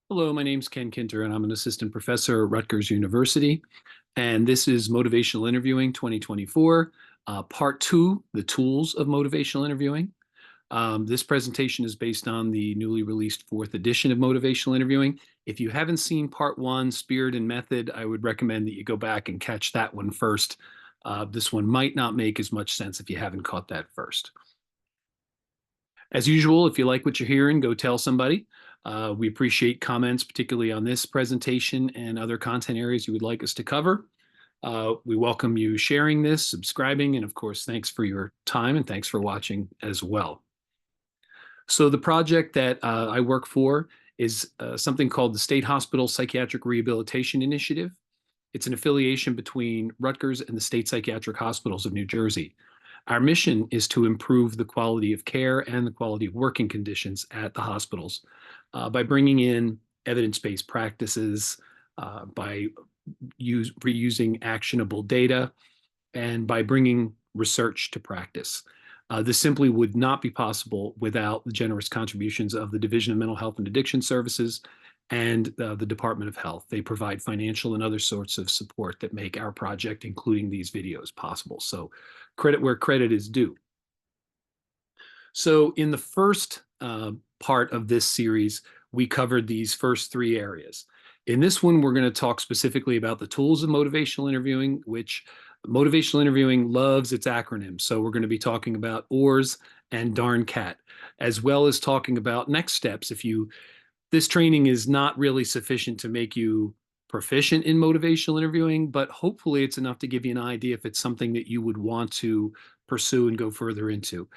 Hello, my name's Ken Kinter, and I'm an assistant professor at Rutgers University. And this is Motivational Interviewing 2024, Part 2, The Tools of Motivational Interviewing. This presentation is based on the newly released fourth edition of Motivational Interviewing. If you haven't seen Part 1, Spirit and Method, I would recommend that you go back and catch that one first. This one might not make as much sense if you haven't caught that first. As usual, if you like what you're hearing, go tell somebody. We appreciate comments, particularly on this presentation and other content areas you would like us to cover. We welcome you sharing this, subscribing, and of course, thanks for your time and thanks for watching as well. So the project that I work for is something called the State Hospital Psychiatric Rehabilitation Initiative. It's an affiliation between Rutgers and the State Psychiatric Hospitals of New Jersey. Our mission is to improve the quality of care and the quality of working conditions at the hospitals by bringing in evidence-based practices, by reusing actionable data, and by bringing research to practice. This simply would not be possible without the generous contributions of the Division of Mental Health and Addiction Services and the Department of Health. They provide financial and other sorts of support that make our project, including these videos, possible. So credit where credit is due. So in the first part of this series, we covered these first three areas. In this one, we're going to talk specifically about the tools of motivational interviewing, which motivational interviewing loves its acronyms. So we're going to be talking about OARS and darn cat, as well as talking about next steps. This training is not really sufficient to make you proficient in motivational interviewing, but hopefully it's enough to give you an idea if it's something that you would want to pursue and go further into.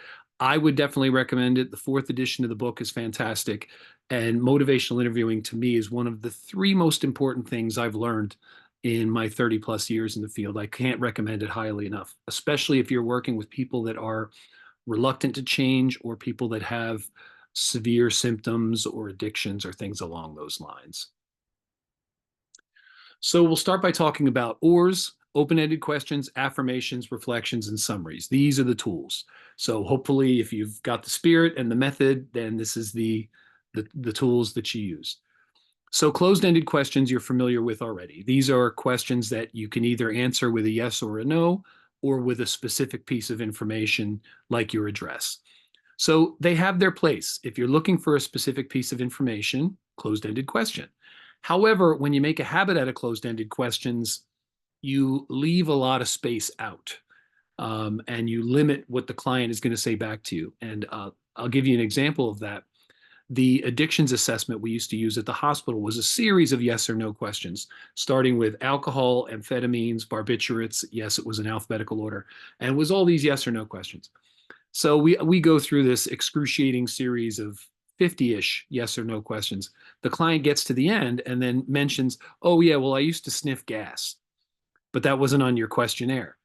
I would definitely recommend it. The fourth edition of the book is fantastic. And motivational interviewing to me is one of the three most important things I've learned in my 30 plus years in the field. I can't recommend it highly enough, especially if you're working with people that are reluctant to change or people that have severe symptoms or addictions or things along those lines. So we'll start by talking about OARS, open-ended questions, affirmations, reflections, and summaries. These are the tools. So hopefully if you've got the spirit and the method, then this is the tools that you use. So closed-ended questions you're familiar with already. These are questions that you can either answer with a yes or a no, or with a specific piece of information like your address. So they have their place. If you're looking for a specific piece of information, closed-ended question. However, when you make a habit out of closed-ended questions, you leave a lot of space out, and you limit what the client is going to say back to you. And I'll give you an example of that. The addictions assessment we used to use at the hospital was a series of yes or no questions, starting with alcohol, amphetamines, barbiturates. Yes, it was in alphabetical order. And it was all these yes or no questions. So we go through this excruciating series of 50-ish yes or no questions. The client gets to the end and then mentions, oh, yeah, well, I used to sniff gas, but that wasn't on your questionnaire.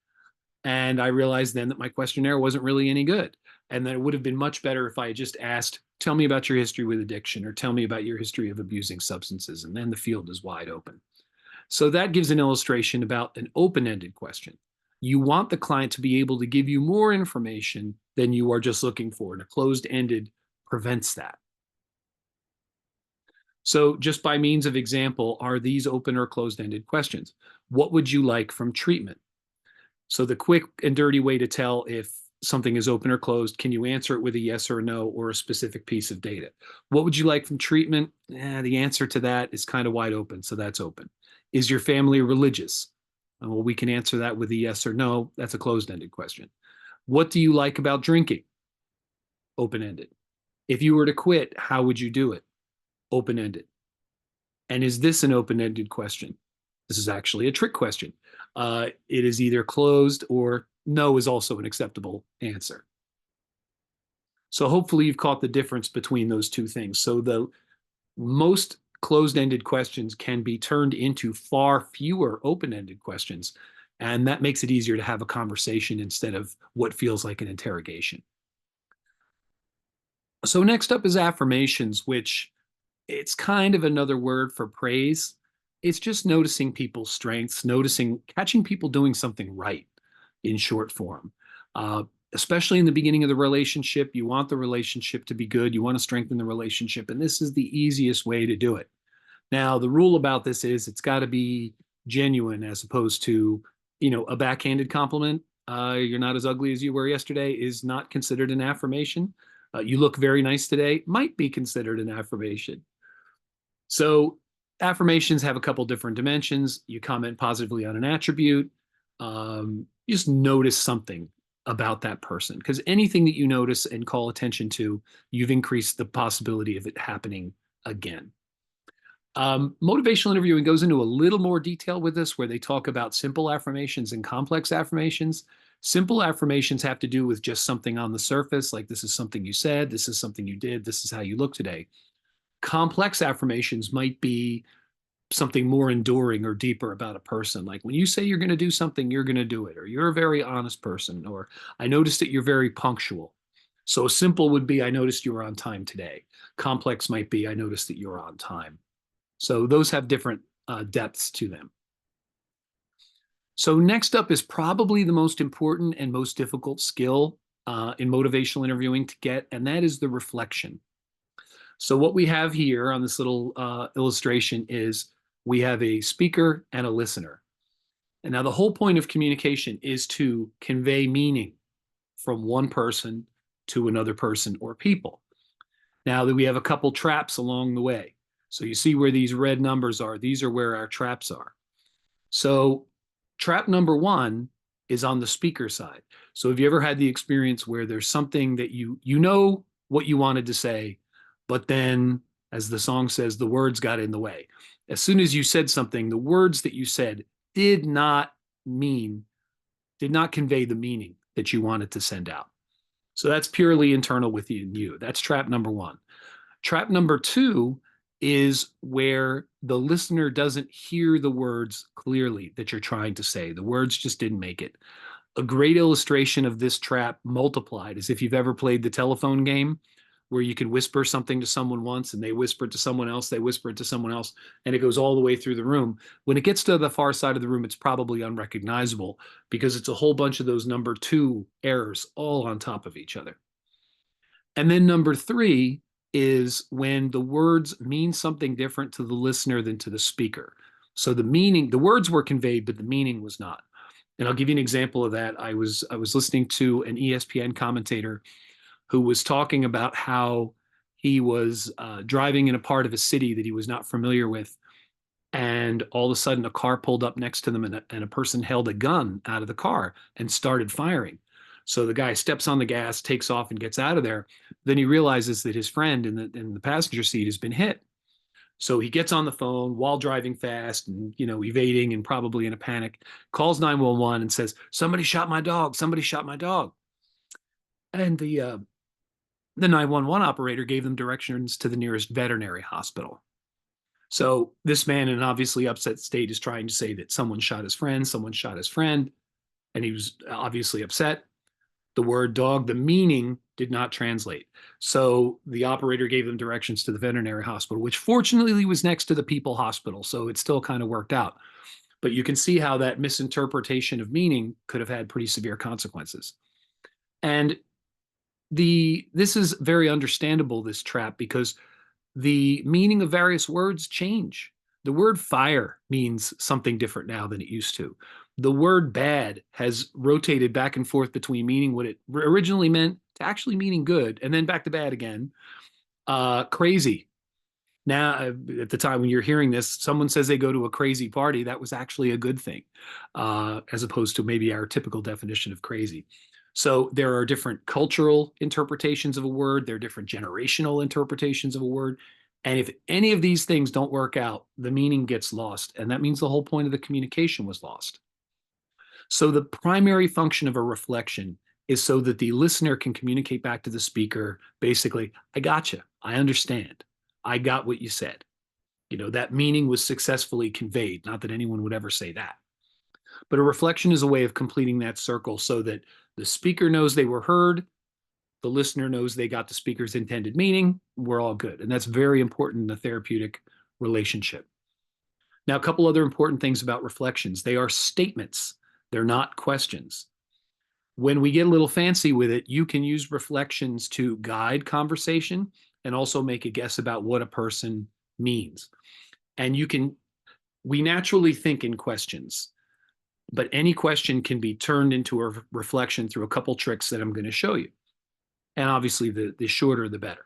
And I realized then that my questionnaire wasn't really any good. And that it would have been much better if I had just asked, tell me about your history with addiction, or tell me about your history of abusing substances. And then the field is wide open. So that gives an illustration about an open-ended question. You want the client to be able to give you more information than you are just looking for, and a closed-ended prevents that. So just by means of example, are these open or closed-ended questions? What would you like from treatment? So the quick and dirty way to tell if something is open or closed, can you answer it with a yes or a no or a specific piece of data? What would you like from treatment? The answer to that is kind of wide open, so that's open. Is your family religious? Well, we can answer that with a yes or no. That's a closed-ended question. What do you like about drinking? Open-ended. If you were to quit, how would you do it? Open-ended. And is this an open-ended question? This is actually a trick question. It is either closed or no is also an acceptable answer. So hopefully you've caught the difference between those two things. So the most closed-ended questions can be turned into far fewer open-ended questions. And that makes it easier to have a conversation instead of what feels like an interrogation. So next up is affirmations, which it's kind of another word for praise. It's just noticing people's strengths, catching people doing something right in short form. Especially in the beginning of the relationship, you want the relationship to be good. You want to strengthen the relationship. And this is the easiest way to do it. Now, the rule about this is it's got to be genuine as opposed to, a backhanded compliment. You're not as ugly as you were yesterday is not considered an affirmation. You look very nice today might be considered an affirmation. So affirmations have a couple different dimensions. You comment positively on an attribute. You just notice something about that person because anything that you notice and call attention to, you've increased the possibility of it happening again. Motivational interviewing goes into a little more detail with this, where they talk about simple affirmations and complex affirmations. Simple affirmations have to do with just something on the surface, like this is something you said, this is something you did, this is how you look today. Complex affirmations might be something more enduring or deeper about a person. Like when you say you're going to do something, you're going to do it, or you're a very honest person, or I noticed that you're very punctual. So simple would be, I noticed you were on time today. Complex might be, I noticed that you're on time. So those have different depths to them. So next up is probably the most important and most difficult skill in motivational interviewing to get, and that is the reflection. So what we have here on this little illustration is we have a speaker and a listener. And now the whole point of communication is to convey meaning from one person to another person or people. Now that we have a couple traps along the way. So you see where these red numbers are. These are where our traps are. So trap number one is on the speaker side. So have you ever had the experience where there's something that you know what you wanted to say, but then, as the song says, the words got in the way. As soon as you said something, the words that you said did not convey the meaning that you wanted to send out. So that's purely internal within you. That's trap number one. Trap number two is where the listener doesn't hear the words clearly that you're trying to say. The words just didn't make it. A great illustration of this trap multiplied is if you've ever played the telephone game where you can whisper something to someone once and they whisper it to someone else, they whisper it to someone else, and it goes all the way through the room. When it gets to the far side of the room, it's probably unrecognizable because it's a whole bunch of those number two errors all on top of each other. And then number three is when the words mean something different to the listener than to the speaker. So the words were conveyed, but the meaning was not. And I'll give you an example of that. I was listening to an ESPN commentator who was talking about how he was driving in a part of a city that he was not familiar with. And all of a sudden, a car pulled up next to them, and a person held a gun out of the car and started firing. So the guy steps on the gas, takes off, and gets out of there. Then he realizes that his friend in the passenger seat has been hit. So he gets on the phone while driving fast and, evading and probably in a panic, calls 911 and says, "Somebody shot my dog. Somebody shot my dog." And the 911 operator gave them directions to the nearest veterinary hospital. So this man in an obviously upset state is trying to say that someone shot his friend, and he was obviously upset. The word dog, the meaning did not translate. So the operator gave them directions to the veterinary hospital, which fortunately was next to the people hospital. So it still kind of worked out. But you can see how that misinterpretation of meaning could have had pretty severe consequences. And this is very understandable, this trap, because the meaning of various words change. The word fire means something different now than it used to. The word bad has rotated back and forth between meaning what it originally meant to actually meaning good, and then back to bad again. Crazy. Now, at the time when you're hearing this, someone says they go to a crazy party, that was actually a good thing, as opposed to maybe our typical definition of crazy. So there are different cultural interpretations of a word. There are different generational interpretations of a word. And if any of these things don't work out, the meaning gets lost. And that means the whole point of the communication was lost. So the primary function of a reflection is so that the listener can communicate back to the speaker, basically, I got you. I understand. I got what you said. That meaning was successfully conveyed. Not that anyone would ever say that. But a reflection is a way of completing that circle so that the speaker knows they were heard, the listener knows they got the speaker's intended meaning, we're all good. And that's very important in the therapeutic relationship. Now, a couple other important things about reflections. They are statements. They're not questions. When we get a little fancy with it, you can use reflections to guide conversation and also make a guess about what a person means. And we naturally think in questions, but any question can be turned into a reflection through a couple tricks that I'm going to show you. And obviously, the shorter, the better.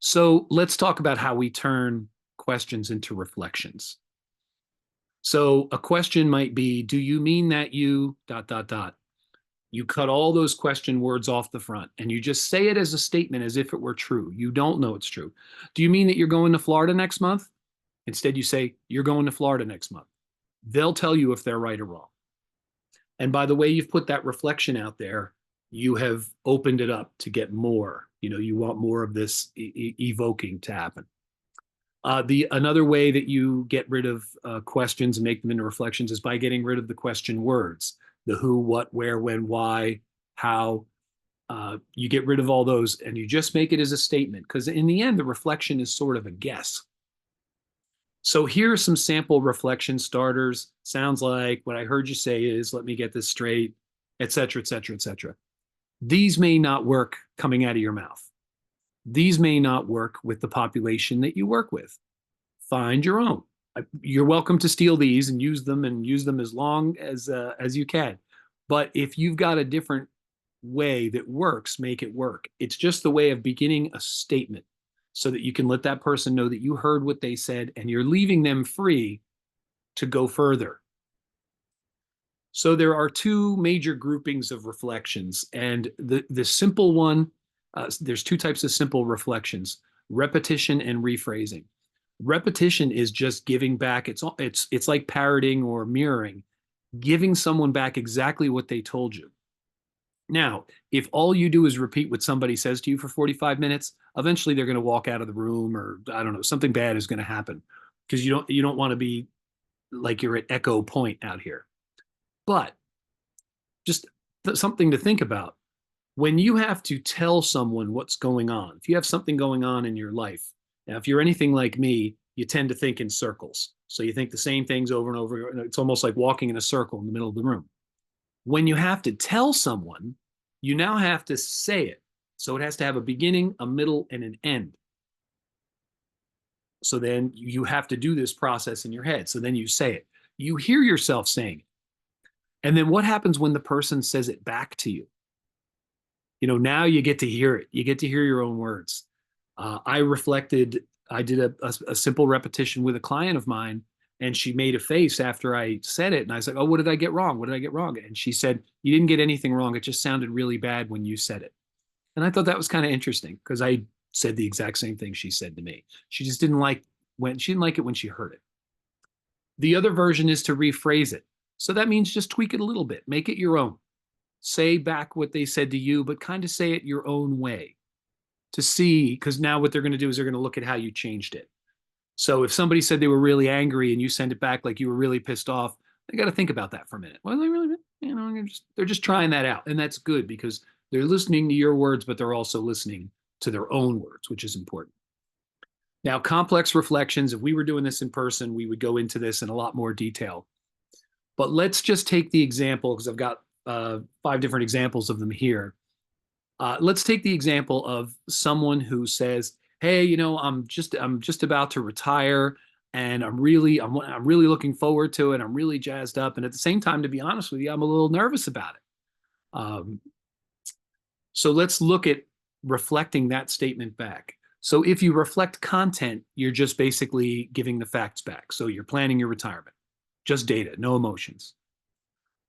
So let's talk about how we turn questions into reflections. So a question might be, do you mean that you dot, dot, dot? You cut all those question words off the front and you just say it as a statement as if it were true. You don't know it's true. Do you mean that you're going to Florida next month? Instead, you say, you're going to Florida next month. They'll tell you if they're right or wrong. And by the way you've put that reflection out there, you have opened it up to get more. You want more of this evoking to happen. Another way that you get rid of questions and make them into reflections is by getting rid of the question words, the who, what, where, when, why, how. You get rid of all those and you just make it as a statement, because in the end, the reflection is sort of a guess. So here are some sample reflection starters. Sounds like what I heard you say is, let me get this straight, et cetera, et cetera, et cetera. These may not work coming out of your mouth. These may not work with the population that you work with. Find your own. You're welcome to steal these and use them as long as you can. But if you've got a different way that works, make it work. It's just the way of beginning a statement so that you can let that person know that you heard what they said and you're leaving them free to go further. So there are two major groupings of reflections, and the simple one, there's two types of simple reflections: repetition and rephrasing. Repetition is just giving back. It's like parroting or mirroring, giving someone back exactly what they told you. Now, if all you do is repeat what somebody says to you for 45 minutes, eventually they're going to walk out of the room, or I don't know, something bad is going to happen, because you don't want to be like you're at echo point out here. But just something to think about. When you have to tell someone what's going on, if you have something going on in your life, now, if you're anything like me, you tend to think in circles. So you think the same things over and over. It's almost like walking in a circle in the middle of the room. When you have to tell someone, you now have to say it. So it has to have a beginning, a middle, and an end. So then you have to do this process in your head. So then you say it. You hear yourself saying it. And then what happens when the person says it back to you? Now you get to hear it. You get to hear your own words. I did a simple repetition with a client of mine, and she made a face after I said it. And I was like, oh, what did I get wrong? What did I get wrong? And she said, you didn't get anything wrong. It just sounded really bad when you said it. And I thought that was kind of interesting, because I said the exact same thing she said to me. She just didn't like it when she heard it. The other version is to rephrase it. So that means just tweak it a little bit, make it your own. Say back what they said to you, but kind of say it your own way, to see, because now what they're going to do is they're going to look at how you changed it. So if somebody said they were really angry and you send it back like you were really pissed off, they got to think about that for a minute. Well, they really, they're just trying that out. And that's good, because they're listening to your words, but they're also listening to their own words, which is important. Now, complex reflections, if we were doing this in person, we would go into this in a lot more detail. But let's just take the example, because I've got 5 different examples of them here. Let's take the example of someone who says, hey, I'm just about to retire, and I'm really looking forward to it. I'm really jazzed up. And at the same time, to be honest with you, I'm a little nervous about it. So let's look at reflecting that statement back. So if you reflect content, you're just basically giving the facts back. So you're planning your retirement, just data, no emotions.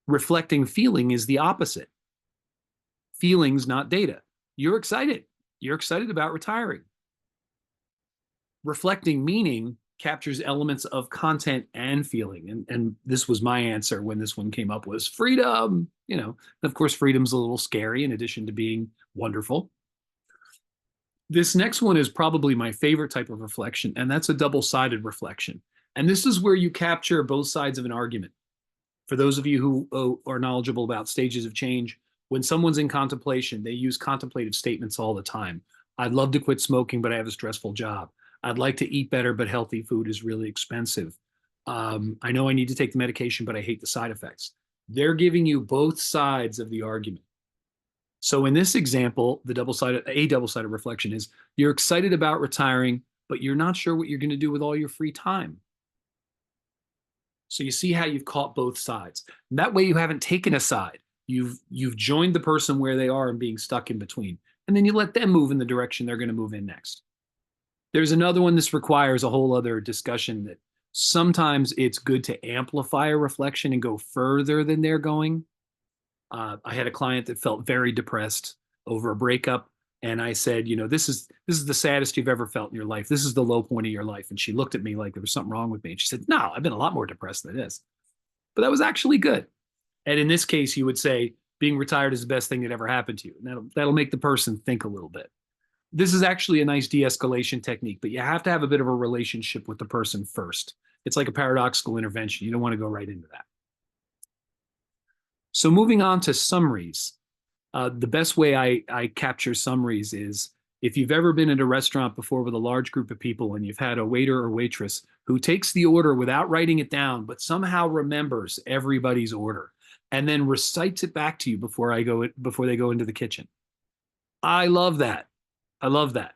Reflecting feeling is the opposite. Feelings, not data. You're excited. You're excited about retiring. Reflecting meaning captures elements of content and feeling. And this was my answer when this one came up, was freedom. Of course, freedom's a little scary in addition to being wonderful. This next one is probably my favorite type of reflection, and that's a double-sided reflection. And this is where you capture both sides of an argument. For those of you who are knowledgeable about stages of change, when someone's in contemplation, they use contemplative statements all the time. I'd love to quit smoking, but I have a stressful job. I'd like to eat better, but healthy food is really expensive. I know I need to take the medication, but I hate the side effects. They're giving you both sides of the argument. So in this example, a double-sided reflection is, you're excited about retiring, but you're not sure what you're going to do with all your free time. So you see how you've caught both sides. And that way you haven't taken a side. You've joined the person where they are and being stuck in between. And then you let them move in the direction they're going to move in next. There's another one. This requires a whole other discussion, that sometimes it's good to amplify a reflection and go further than they're going. I had a client that felt very depressed over a breakup, and I said, this is the saddest you've ever felt in your life. This is the low point of your life. And she looked at me like there was something wrong with me. And she said, no, I've been a lot more depressed than this. But that was actually good. And in this case, you would say being retired is the best thing that ever happened to you. And that'll make the person think a little bit. This is actually a nice de-escalation technique, but you have to have a bit of a relationship with the person first. It's like a paradoxical intervention. You don't want to go right into that. So moving on to summaries. The best way I capture summaries is, if you've ever been at a restaurant before with a large group of people and you've had a waiter or waitress who takes the order without writing it down, but somehow remembers everybody's order and then recites it back to you before they go into the kitchen. I love that. I love that.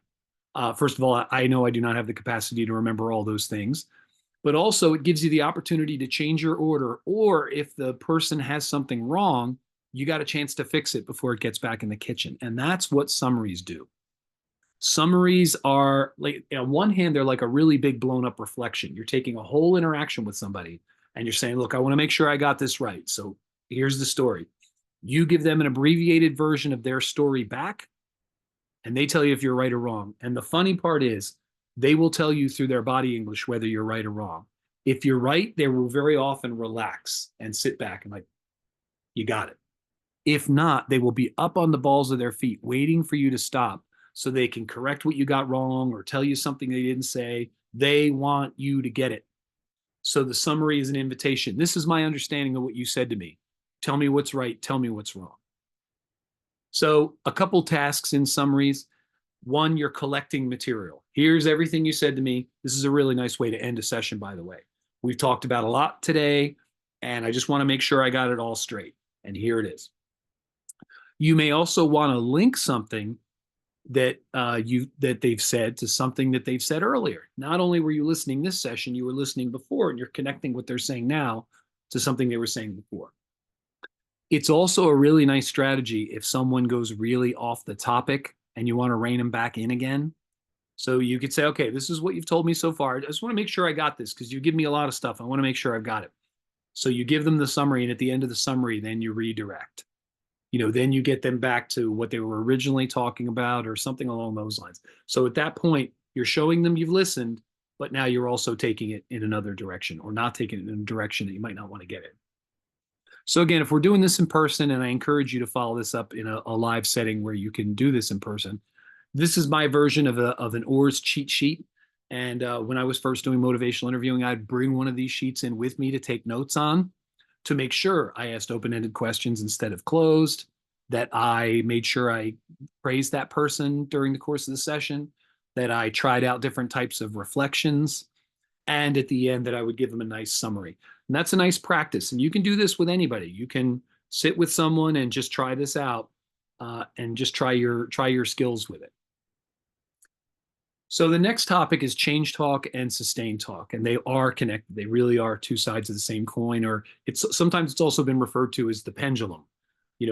First of all, I know I do not have the capacity to remember all those things, but also it gives you the opportunity to change your order, or if the person has something wrong, you got a chance to fix it before it gets back in the kitchen. And that's what summaries do. Summaries are, like, on one hand, they're like a really big blown up reflection. You're taking a whole interaction with somebody and you're saying, look, I want to make sure I got this right. So here's the story. You give them an abbreviated version of their story back, and they tell you if you're right or wrong. And the funny part is, they will tell you through their body English whether you're right or wrong. If you're right, they will very often relax and sit back and like, you got it. If not, they will be up on the balls of their feet waiting for you to stop so they can correct what you got wrong or tell you something they didn't say. They want you to get it. So the summary is an invitation. This is my understanding of what you said to me. Tell me what's right. Tell me what's wrong. So a couple tasks in summaries. One, you're collecting material. Here's everything you said to me. This is a really nice way to end a session, by the way. We've talked about a lot today, and I just want to make sure I got it all straight. And here it is. You may also want to link something that they've said to something that they've said earlier. Not only were you listening this session, you were listening before, and you're connecting what they're saying now to something they were saying before. It's also a really nice strategy if someone goes really off the topic and you want to rein them back in again. So you could say, okay, this is what you've told me so far. I just want to make sure I got this because you give me a lot of stuff. I want to make sure I've got it. So you give them the summary, and at the end of the summary, then you redirect. Then you get them back to what they were originally talking about or something along those lines. So at that point, you're showing them you've listened, but now you're also taking it in another direction, or not taking it in a direction that you might not want to get in. So again, if we're doing this in person, and I encourage you to follow this up in a live setting where you can do this in person, this is my version of an OARS cheat sheet. And when I was first doing motivational interviewing, I'd bring one of these sheets in with me to take notes on, to make sure I asked open-ended questions instead of closed, that I made sure I praised that person during the course of the session, that I tried out different types of reflections, and at the end that I would give them a nice summary. And that's a nice practice. And you can do this with anybody. You can sit with someone and just try this out, and just try your skills with it. So the next topic is change talk and sustain talk, and they are connected. They really are two sides of the same coin, or sometimes it's also been referred to as the pendulum.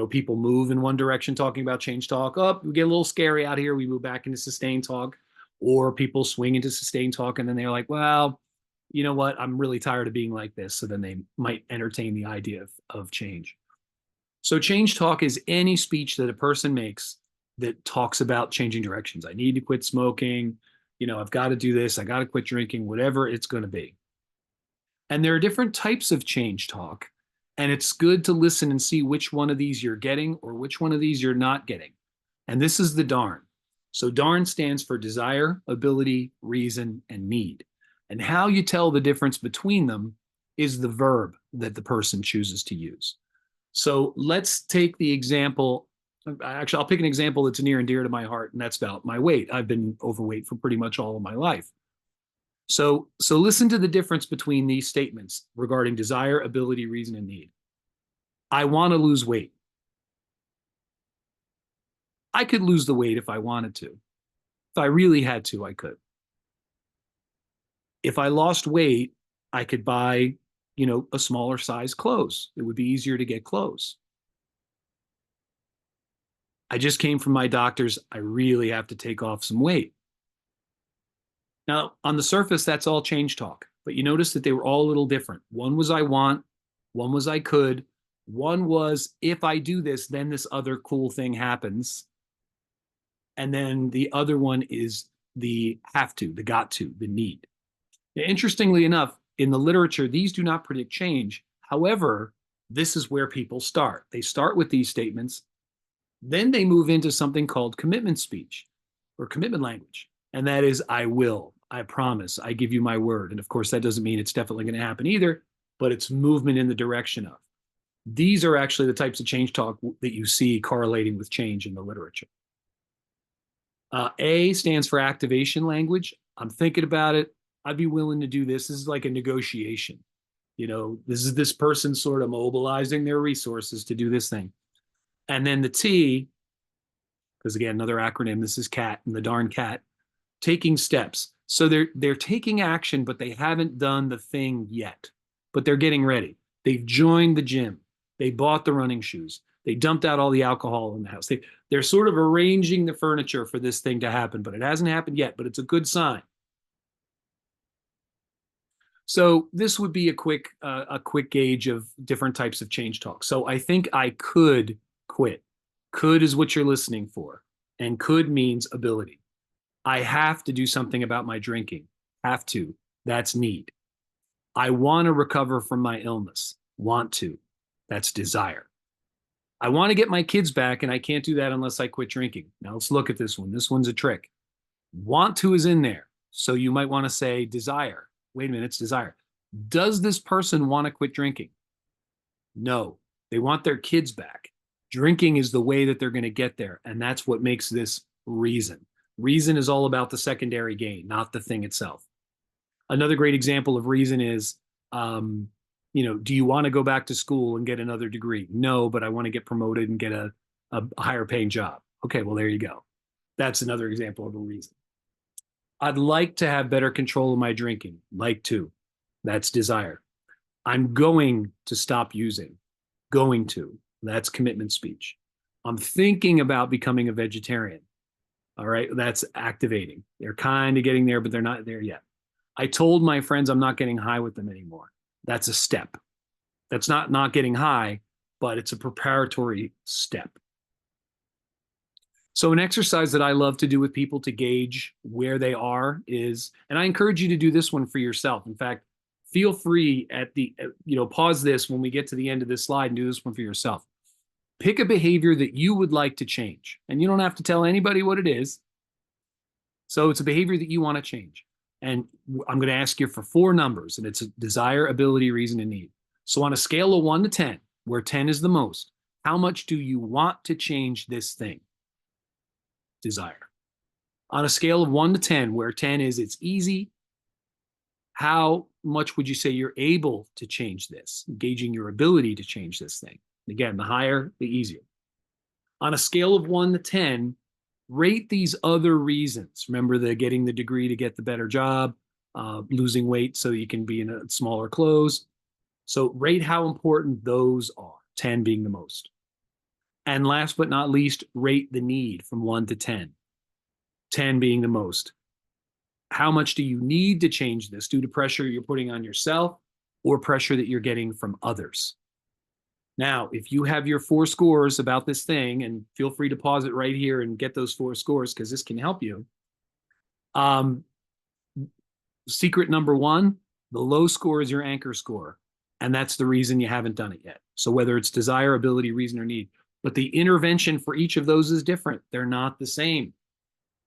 People move in one direction talking about change talk. We get a little scary out here. We move back into sustain talk, or people swing into sustain talk, and then they're like, well, you know what? I'm really tired of being like this. So then they might entertain the idea of change. So change talk is any speech that a person makes that talks about changing directions. I need to quit smoking. I've got to do this. I got to quit drinking, whatever it's going to be. And there are different types of change talk. And it's good to listen and see which one of these you're getting or which one of these you're not getting. And this is the DARN. So DARN stands for desire, ability, reason, and need. And how you tell the difference between them is the verb that the person chooses to use. So let's take the example. Actually, I'll pick an example that's near and dear to my heart, and that's about my weight. I've been overweight for pretty much all of my life. So listen to the difference between these statements regarding desire, ability, reason, and need. I want to lose weight. I could lose the weight if I wanted to. If I really had to, I could. If I lost weight, I could buy, a smaller size clothes. It would be easier to get clothes. I just came from my doctor's. I really have to take off some weight. Now, on the surface, that's all change talk, but you notice that they were all a little different. One was I want, one was I could, one was if I do this, then this other cool thing happens. And then the other one is the have to, the got to, the need. Interestingly enough, in the literature, these do not predict change. However, this is where people start. They start with these statements, then they move into something called commitment speech or commitment language. And that is, I will, I promise, I give you my word. And of course, that doesn't mean it's definitely going to happen either, but it's movement in the direction of. These are actually the types of change talk that you see correlating with change in the literature. A stands for activation language. I'm thinking about it. I'd be willing to do this. This is like a negotiation. This is this person sort of mobilizing their resources to do this thing. And then the T, because again, another acronym, this is CAT and the darn cat, taking steps. So they're taking action, but they haven't done the thing yet. But they're getting ready. They've joined the gym. They bought the running shoes. They dumped out all the alcohol in the house. They're sort of arranging the furniture for this thing to happen, but it hasn't happened yet, but it's a good sign. So this would be a quick gauge of different types of change talk. So I think I could quit. Could is what you're listening for. And could means ability. I have to do something about my drinking. Have to. That's need. I want to recover from my illness. Want to. That's desire. I want to get my kids back, and I can't do that unless I quit drinking. Now let's look at this one. This one's a trick. Want to is in there. So you might want to say desire. Wait a minute, it's desire. Does this person want to quit drinking? No. They want their kids back. Drinking is the way that they're going to get there, and that's what makes this reason. Reason is all about the secondary gain, not the thing itself. Another great example of reason is, do you want to go back to school and get another degree? No, but I want to get promoted and get a higher paying job. Okay, well, there you go. That's another example of a reason. I'd like to have better control of my drinking. Like to. That's desire. I'm going to stop using. Going to. That's commitment speech. I'm thinking about becoming a vegetarian. All right, that's activating. They're kind of getting there, but they're not there yet. I told my friends I'm not getting high with them anymore. That's a step. That's not getting high, but it's a preparatory step. So an exercise that I love to do with people to gauge where they are is, and I encourage you to do this one for yourself. In fact, feel free pause this when we get to the end of this slide and do this one for yourself. Pick a behavior that you would like to change, and you don't have to tell anybody what it is. So it's a behavior that you want to change. And I'm going to ask you for 4 numbers, and it's a desire, ability, reason, and need. So on a scale of 1 to 10, where 10 is the most, how much do you want to change this thing? Desire. On a scale of 1 to 10, where 10 is it's easy, how much would you say you're able to change this? Gauging your ability to change this thing. Again, the higher, the easier. On a scale of 1 to 10, rate these other reasons. Remember the getting the degree to get the better job, losing weight so you can be in a smaller clothes. So rate how important those are, 10 being the most. And last but not least, rate the need from 1 to 10, 10 being the most. How much do you need to change this due to pressure you're putting on yourself or pressure that you're getting from others? Now, if you have your 4 scores about this thing, and feel free to pause it right here and get those 4 scores because this can help you. Secret number 1, the low score is your anchor score. And that's the reason you haven't done it yet. So whether it's desire, ability, reason, or need. But the intervention for each of those is different. They're not the same.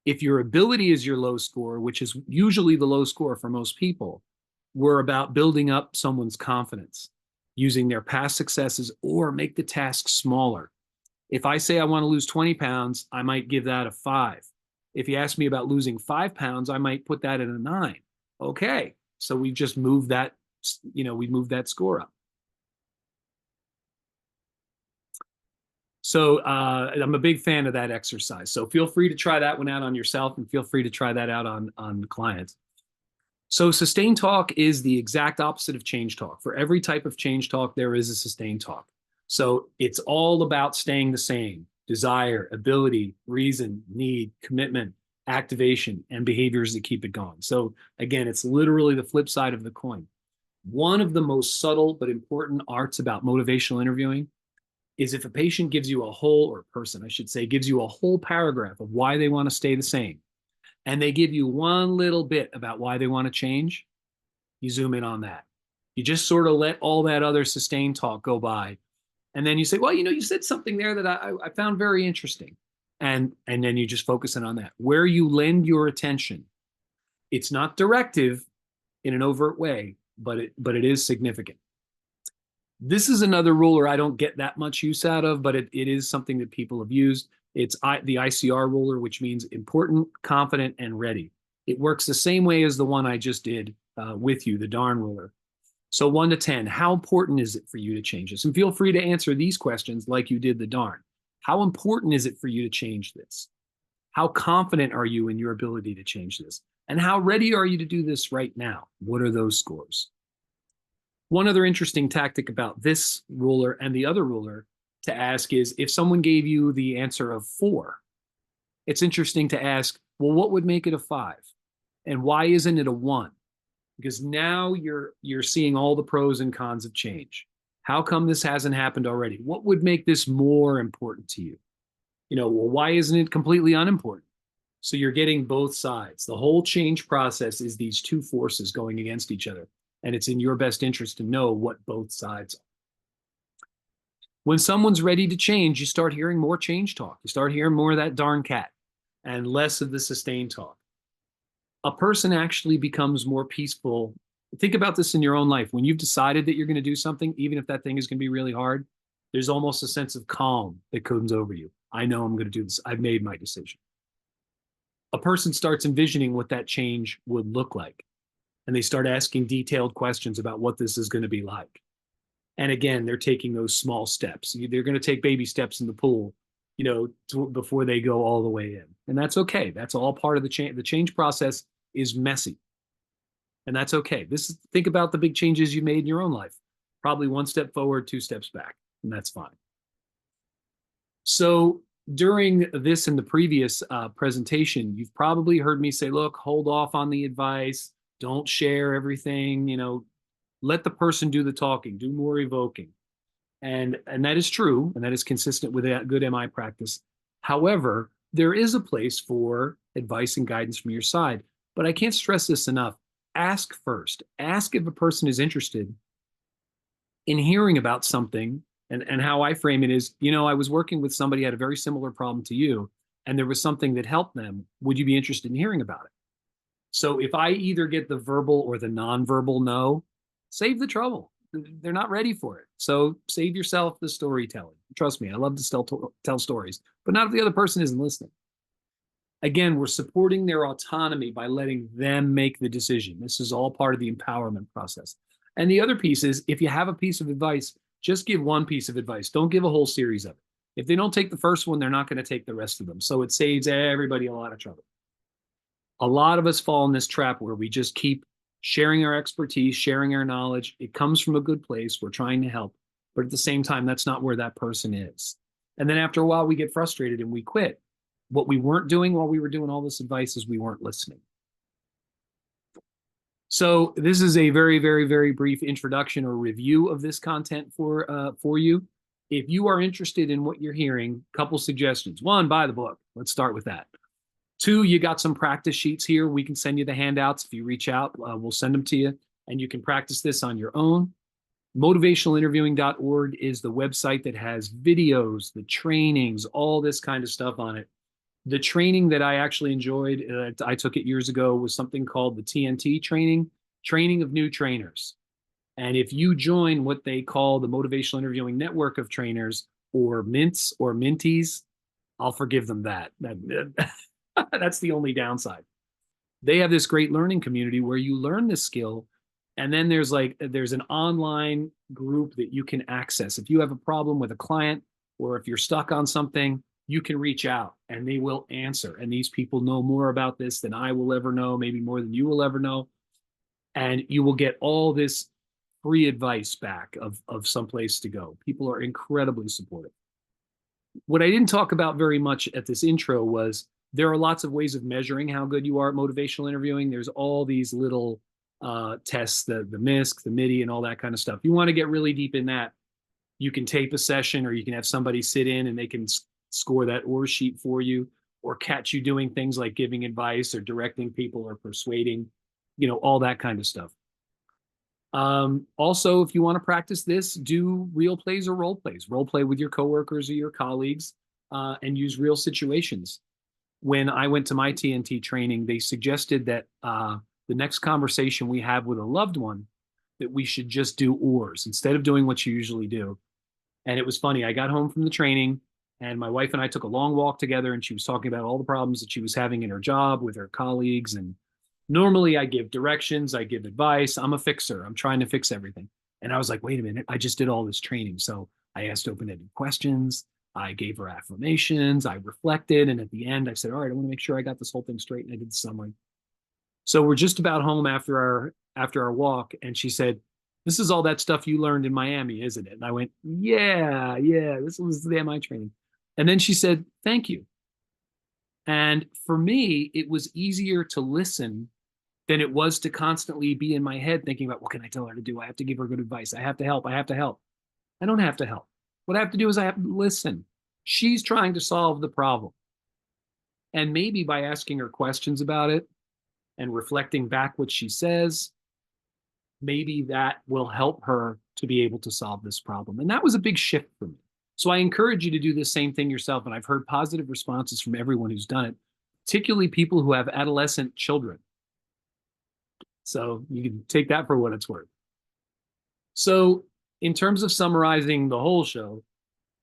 If your ability is your low score, which is usually the low score for most people, we're about building up someone's confidence, using their past successes or make the task smaller. If I say I want to lose 20 pounds, I might give that a 5. If you ask me about losing 5 pounds, I might put that at a 9. Okay, so we've just moved that, we moved that score up. So I'm a big fan of that exercise. So feel free to try that one out on yourself and feel free to try that out on clients. So sustained talk is the exact opposite of change talk. For every type of change talk, there is a sustained talk. So it's all about staying the same: desire, ability, reason, need, commitment, activation, and behaviors that keep it going. So again, it's literally the flip side of the coin. One of the most subtle but important arts about motivational interviewing is if a patient gives you a whole, or person, I should say, gives you a whole paragraph of why they want to stay the same, and they give you one little bit about why they want to change, you zoom in on that. You just sort of let all that other sustained talk go by. And then you say, well, you said something there that I found very interesting. And then you just focus in on that. Where you lend your attention, it's not directive in an overt way, but it is significant. This is another ruler I don't get that much use out of, but it is something that people have used. It's the ICR ruler, which means important, confident, and ready. It works the same way as the one I just did with you, the darn ruler. So 1 to 10, how important is it for you to change this? And feel free to answer these questions like you did the darn. How important is it for you to change this? How confident are you in your ability to change this? And how ready are you to do this right now? What are those scores? One other interesting tactic about this ruler and the other ruler to ask is, if someone gave you the answer of 4, it's interesting to ask, well, what would make it a 5? And why isn't it a 1? Because now you're seeing all the pros and cons of change. How come this hasn't happened already? What would make this more important to you? Well, why isn't it completely unimportant? So you're getting both sides. The whole change process is these two forces going against each other. And it's in your best interest to know what both sides are. When someone's ready to change, you start hearing more change talk. You start hearing more of that darn cat and less of the sustained talk. A person actually becomes more peaceful. Think about this in your own life. When you've decided that you're going to do something, even if that thing is going to be really hard, there's almost a sense of calm that comes over you. I know I'm going to do this. I've made my decision. A person starts envisioning what that change would look like, and they start asking detailed questions about what this is going to be like. And again, they're taking those small steps. They're going to take baby steps in the pool, before they go all the way in. And that's okay. That's all part of the change. The change process is messy. And that's okay. Think about the big changes you made in your own life. Probably 1 step forward, 2 steps back, and that's fine. So during this and the previous presentation, you've probably heard me say, look, hold off on the advice. Don't share everything, let the person do the talking, do more evoking. And that is true, and that is consistent with that good MI practice. However, there is a place for advice and guidance from your side. But I can't stress this enough. Ask first. Ask if a person is interested in hearing about something. And how I frame it is, I was working with somebody who had a very similar problem to you, and there was something that helped them. Would you be interested in hearing about it? So if I either get the verbal or the nonverbal no, save the trouble. They're not ready for it. So save yourself the storytelling. Trust me, I love to tell stories, but not if the other person isn't listening. Again, we're supporting their autonomy by letting them make the decision. This is all part of the empowerment process. And the other piece is, if you have a piece of advice, just give one piece of advice. Don't give a whole series of it. If they don't take the first one, they're not going to take the rest of them. So it saves everybody a lot of trouble. A lot of us fall in this trap where we just keep sharing our expertise, sharing our knowledge. It comes from a good place. We're trying to help. But at the same time, that's not where that person is. And then after a while, we get frustrated and we quit. What we weren't doing while we were doing all this advice is we weren't listening. So this is a very, very, very brief introduction or review of this content for you. If you are interested in what you're hearing, couple suggestions. 1, buy the book. Let's start with that. 2, you got some practice sheets here. We can send you the handouts. If you reach out, we'll send them to you, and you can practice this on your own. Motivationalinterviewing.org is the website that has videos, the trainings, all this kind of stuff on it. The training that I actually enjoyed, I took it years ago, was something called the TNT training of new trainers. And if you join what they call the Motivational Interviewing Network of Trainers, or Mints or Minties, I'll forgive them that. That's the only downside. They have this great learning community where you learn this skill, and then there's an online group that you can access. If you have a problem with a client, or if you're stuck on something, you can reach out and they will answer. And these people know more about this than I will ever know, maybe more than you will ever know. and you will get all this free advice back of some place to go. People are incredibly supportive. What I didn't talk about very much at this intro was there are lots of ways of measuring how good you are at motivational interviewing. There's all these little tests, the MISC, the MIDI, and all that kind of stuff. If you want to get really deep in that, you can tape a session, or you can have somebody sit in and they can score that OARS sheet for you, or catch you doing things like giving advice or directing people or persuading, all that kind of stuff. Also, if you want to practice this, do real plays or role plays. Role play with your coworkers or your colleagues, and use real situations. When I went to my TNT training, they suggested that the next conversation we have with a loved one, that we should just do OARS instead of doing what you usually do. And it was funny. I got home from the training, and my wife and I took a long walk together, and she was talking about all the problems that she was having in her job with her colleagues. And normally I give directions, I give advice. I'm a fixer. I'm trying to fix everything. And I was like, wait a minute, I just did all this training. So I asked open-ended questions. I gave her affirmations. I reflected. And at the end, I said, all right, I want to make sure I got this whole thing straight. And I did the summary. So we're just about home after our walk. And she said, this is all that stuff you learned in Miami, isn't it? And I went, yeah, this was the MI training. And then she said, thank you. And for me, it was easier to listen than it was to constantly be in my head thinking about, what can I tell her to do? I have to give her good advice. I have to help. I have to help. I don't have to help. What I have to do is I have to listen. She's trying to solve the problem. And maybe by asking her questions about it and reflecting back what she says, maybe that will help her to be able to solve this problem. And that was a big shift for me. So I encourage you to do the same thing yourself. And I've heard positive responses from everyone who's done it, particularly people who have adolescent children. So you can take that for what it's worth. So in terms of summarizing the whole show,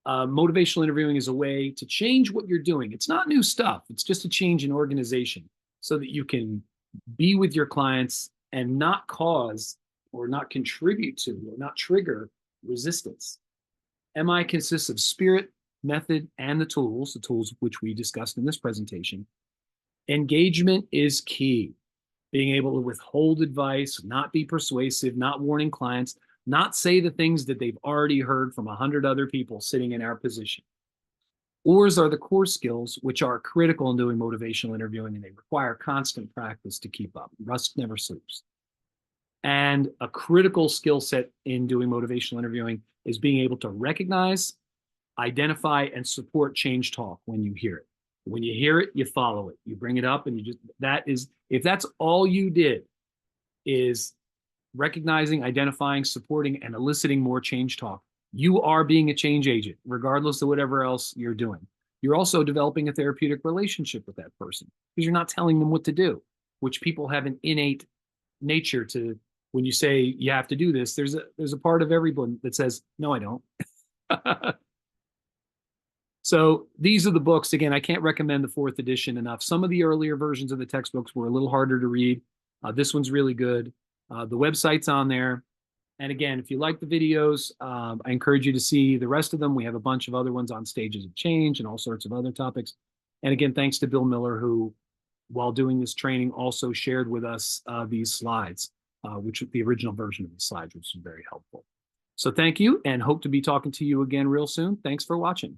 motivational interviewing is a way to change what you're doing. It's not new stuff. It's just a change in organization so that you can be with your clients and not cause or not contribute to or not trigger resistance. MI consists of spirit, method, and the tools which we discussed in this presentation. Engagement is key. Being able to withhold advice, not be persuasive, not warning clients, not say the things that they've already heard from 100 other people sitting in our position. OARS are the core skills which are critical in doing motivational interviewing, and they require constant practice to keep up. Rust never sleeps. And a critical skill set in doing motivational interviewing is being able to recognize, identify, and support change talk when you hear it. When you hear it, you follow it. You bring it up, and if that's all you did is recognizing, identifying, supporting, and eliciting more change talk, you are being a change agent, regardless of whatever else you're doing. You're also developing a therapeutic relationship with that person because you're not telling them what to do, which people have an innate nature to. When you say you have to do this, there's a part of everyone that says, no, I don't. So these are the books. Again, I can't recommend the 4th edition enough. Some of the earlier versions of the textbooks were a little harder to read. This one's really good. The website's on there. And again, if you like the videos, I encourage you to see the rest of them. We have a bunch of other ones on stages of change and all sorts of other topics. And again, thanks to Bill Miller, who, while doing this training, also shared with us these slides, which the original version of the slides, which was very helpful. So thank you, and hope to be talking to you again real soon. Thanks for watching.